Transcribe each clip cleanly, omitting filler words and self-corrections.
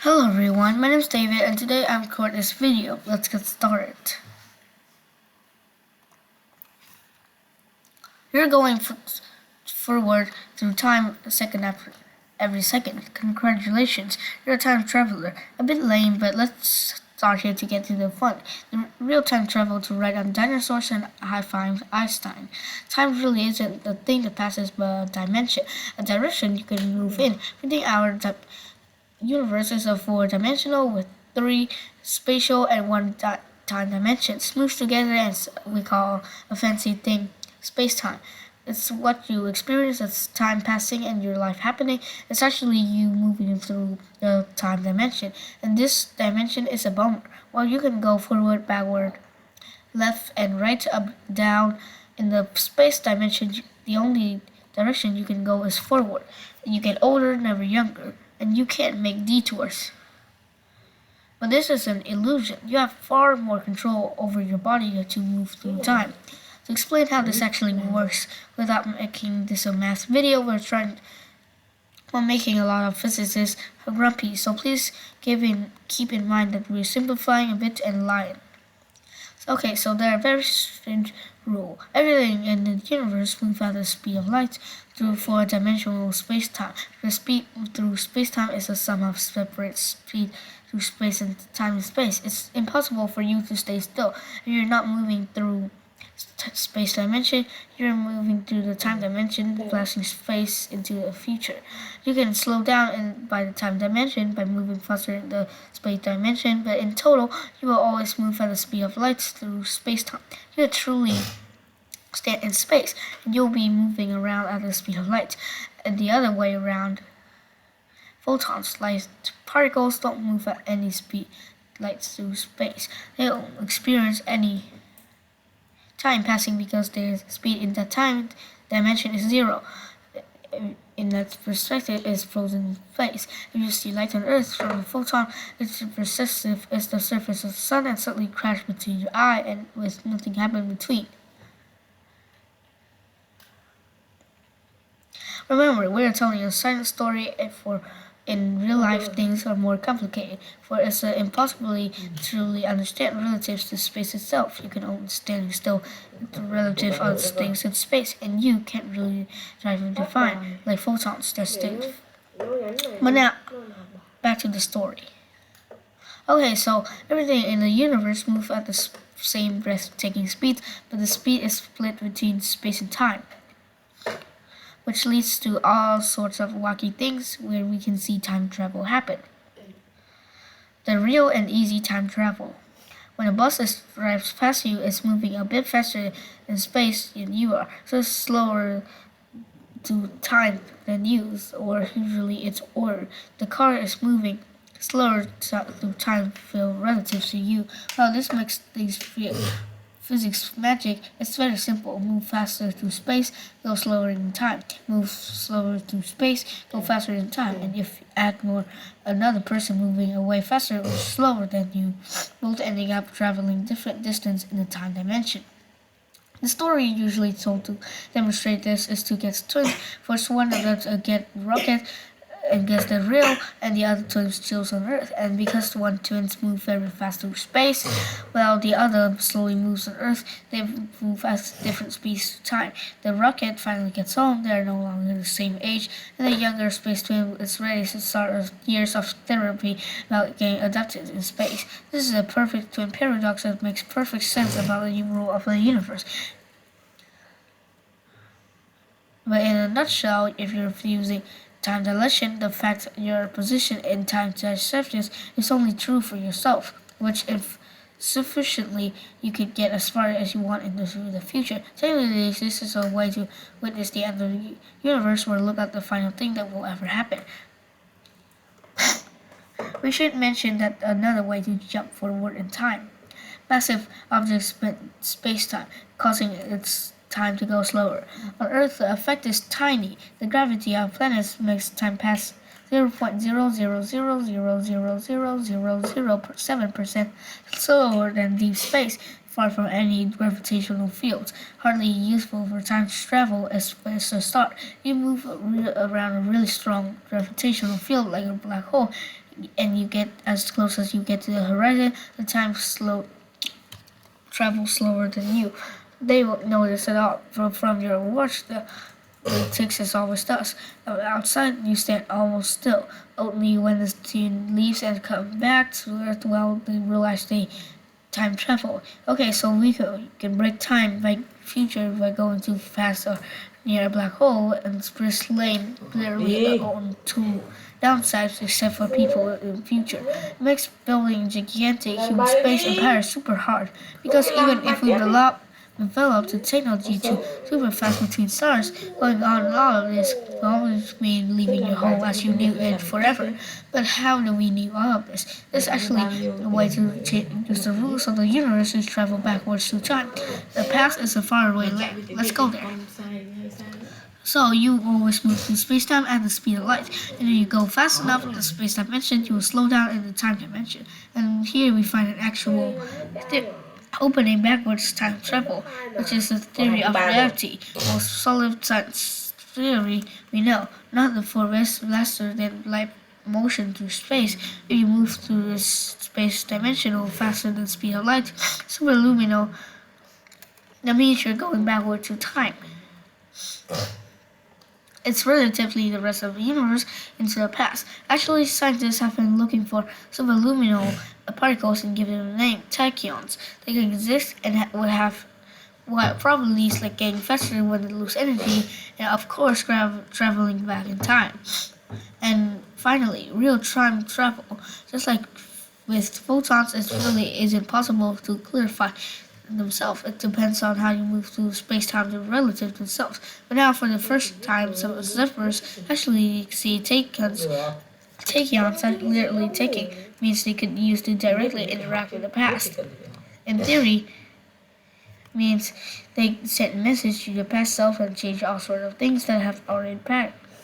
Hello everyone, my name is David and today I'm recording this video. Let's get started. You're going forward through time a second after every second. Congratulations, you're a time traveler. A bit lame, but let's start here to get to the fun. The real time travel to write on dinosaurs and high-five Einstein. Time really isn't the thing that passes but a dimension, a direction you can move in. Within our universe is a four-dimensional with three spatial and one time dimensions smooshed together, and we call a fancy thing space-time. It's what you experience as time passing and your life happening. It's actually you moving through the time dimension, and this dimension is a bummer. While you can go forward, backward, left, and right, up, down, in the space dimension, the only direction you can go is forward. You get older, never younger, and you can't make detours. But this is an illusion. You have far more control over your body to move through time. To explain how this actually works without making this a math video, we're making a lot of physicists grumpy, so please keep in mind that we're simplifying a bit and lying. Okay, so there are very strange rule. Everything in the universe moves at the speed of light through four-dimensional space-time. The speed through space-time is a sum of separate speed through space and time and space. It's impossible for you to stay still. If you're not moving through space dimension, you're moving through the time dimension, blasting space into the future. You can slow down by the time dimension by moving faster in the space dimension, but in total, you will always move at the speed of light through space-time. You truly stand in space, and you'll be moving around at the speed of light. And the other way around, photons, light particles, don't move at any speed light through space. They don't experience any time passing because their speed in that time dimension is zero. In that perspective, is frozen space. If you see light on Earth from a photon, it's perceptive as the surface of the sun and suddenly crash between your eye and with nothing happening between. Remember, we are telling a science story in real life things are more complicated, for it's impossibly truly understand relatives to space itself. You can only stand still relative to things in space, and you can't really try to define, like photons, they're still. But now, back to the story. Okay, so everything in the universe moves at the same breathtaking speed, but the speed is split between space and time, which leads to all sorts of wacky things where we can see time travel happen. The real and easy time travel. When a bus drives past you, it's moving a bit faster in space than you are, so it's slower to time than you, or usually it's ordered. The car is moving slower to time feel relative to you. Well, this makes things feel physics magic. It's very simple. Move faster through space, go slower in time. Move slower through space, go faster in time. And if you add more, another person moving away faster or slower than you, both ending up traveling different distance in the time dimension. The story usually told to demonstrate this is to get twins. First one of them to get rocket and gets the real, and the other twins chills on Earth. And because one twins move very fast through space, while the other slowly moves on Earth, they move at different speeds of time. The rocket finally gets home. They are no longer the same age, and the younger space twin is ready to start years of therapy about getting adopted in space. This is a perfect twin paradox that makes perfect sense about the rule of the universe. But in a nutshell, if you're using time dilation, the fact your position in time shifts is only true for yourself, which if sufficiently you could get as far as you want into the future. Technically, this is a way to witness the end of the universe or look at the final thing that will ever happen. We should mention that another way to jump forward in time. Massive objects spin space-time, causing its time to go slower. On Earth, the effect is tiny. The gravity of planets makes time pass 0.000000007% slower than deep space. far from any gravitational fields, hardly useful for time travel as a start. You move around a really strong gravitational field like a black hole, and you get as close as you get to the horizon, the time travels slower than you. They won't notice at all. From your watch, it takes as always does. Outside, you stand almost still. Only when the student leaves and comes back to Earth will they realize they time travel. Okay, so we can break time by future by going too fast or near a black hole, and Spruce Lane clearly own two downsides except for people in the future. It makes building gigantic human space empires super hard because even if we develop the technology to super fast between stars, going on and all of this will always mean leaving your home as you knew it forever. But how do we know all of this? There's actually a way to use the rules of the universe to travel backwards through time. The past is a faraway land. Let's go there. So you always move through space-time at the speed of light, and if you go fast enough in the space dimension, you will slow down in the time dimension. And here we find an actual opening backwards time travel, which is the theory of relativity, most solid science theory we know. Not the forest faster than light motion through space. If you move through this space dimensional faster than the speed of light, superluminal, that means you're going backward through time. It's relatively the rest of the universe into the past. Actually, scientists have been looking for superluminal particles and given them the name tachyons. They can exist and would have properties like getting faster when they lose energy, and of course, traveling back in time. And finally, real time travel. Just like with photons, it really isn't possible to clarify themselves. It depends on how you move through space-time relative to themselves. But now, for the first time, some observers actually see tachyons that literally taking means they could use to directly interact with the past. In theory, means they send a message to your past self and change all sorts of things that have already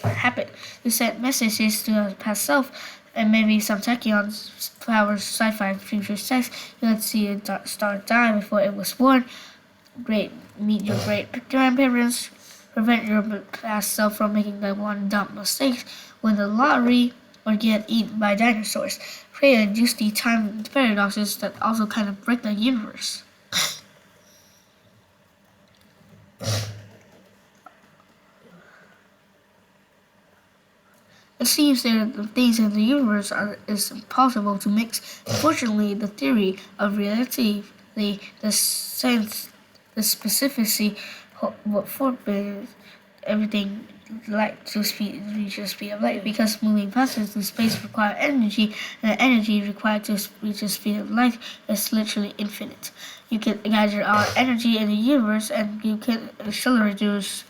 happened. You send messages to your past self, and maybe some tachyons power sci-fi future sex. You could see a star die before it was born. Meet your great grandparents. Prevent your past self from making that one dumb mistake, win the lottery, or get eaten by dinosaurs. Create a juicy time paradoxes that also kind of break the universe. It seems that the things in the universe is impossible to mix. Unfortunately, the theory of relativity, the sense, the specificity, what forbids everything light to reach the speed of light, because moving faster through space requires energy, and the energy required to reach the speed of light is literally infinite. You can gather all energy in the universe, and you can accelerate yours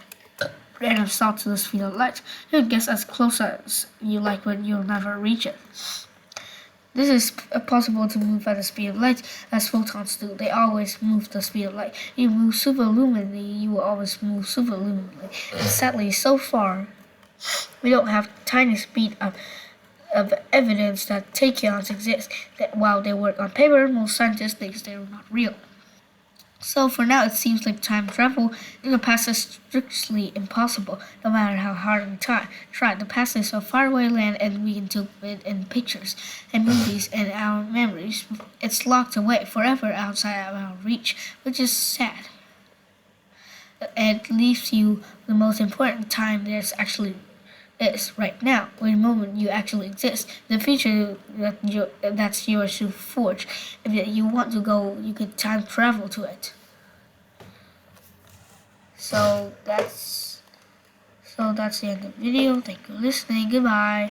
random thought to the speed of light. You can guess as close as you like, but you'll never reach it. This is possible to move at the speed of light as photons do. They always move the speed of light. If you move superluminally, you will always move superluminally. And sadly, so far, we don't have tiny speed of evidence that tachyons exist. That while they work on paper, most scientists think they're not real. So for now, it seems like time travel in the past is strictly impossible, no matter how hard we try. The past is a faraway land, and we can do it in pictures and movies and our memories. It's locked away forever outside of our reach, which is sad. It leaves you the most important time there's actually is right now, or the moment you actually exist, the future that's yours to forge. If you want to go, you could time travel to it. So that's the end of the video. Thank you for listening. Goodbye.